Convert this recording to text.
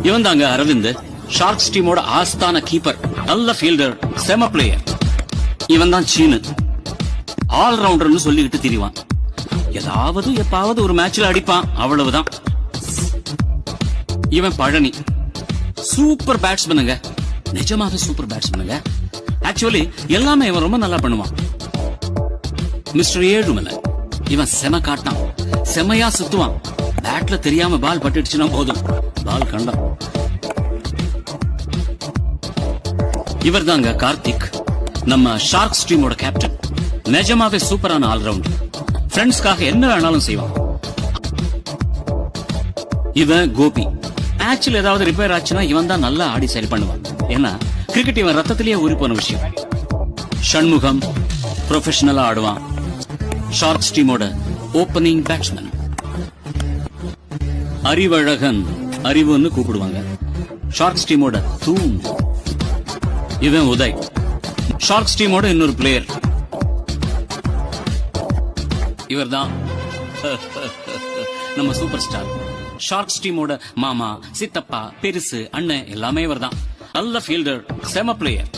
இவன் தாங்க அரவிந்த், ஷார்க்ஸ் டீமோட ஆஸ்தான கீப்பர். நல்ல ஃபீல்டர், செம பிளேயர். இவன் தான் சீனு, ஆல் ரவுண்டர்னு சொல்லிக்கிட்டு திரிவான். ஏதாவது எப்பாவது ஒரு மேட்ச்ல அடிப்பான், அவ்வளவுதான். இவன் பழனி, சூப்பர் பேட்ஸ்மேனுங்க, நிஜமாவே சூப்பர் பேட்ஸ்மேனுங்க. ஆக்சுவலி எல்லாமே இவன் ரொம்ப நல்லா பண்ணுவான். மிஸ்டர் ஏழுமலை, இவன் செம காட்டான், செமையா சுத்துவான். பேட்ல தெரியாம பால் பட்டுடுச்சுன்னா போதும், பால் கண்டம். இவர் தாங்க கார்த்திக், நம்ம ஷார்க்ஸ் டீமோட கேப்டன். நிஜமாவே சூப்பரான ஆல்ரவுண்டர், ஃப்ரெண்ட்ஸ்க்காக என்ன வேணாலும் செய்வான். இவன் கோபி, மேட்ச்ல ஏதாவது ரிப்பேர் ஆச்சுன்னா இவன் தான் நல்லா ஆடி சரி பண்ணுவான். ஏன்னா கிரிக்கெட் இவன் ரத்தத்திலேயே ஊறி போன விஷயம். ஷண்முகம் ப்ரொஃபஷனலா ஆடுவான், ஷார்க்ஸ் டீமோட ஓபனிங் பேட்ஸ்மேன். அறிவழகன், அறிவுன்னு கூப்பிடுவாங்க, ஷார்க்ஸ் டீமோட தூண். இவன் உதய், ஷார்க்ஸ் டீமோட இன்னொரு பிளேயர். இவர்தான் நம்ம சூப்பர் ஸ்டார், ஷார்க்ஸ் டீமோட மாமா, சித்தப்பா, பெருசு, அண்ணன் எல்லாமே இவர்தான். நல்ல ஃபீல்டர், செம பிளேயர்.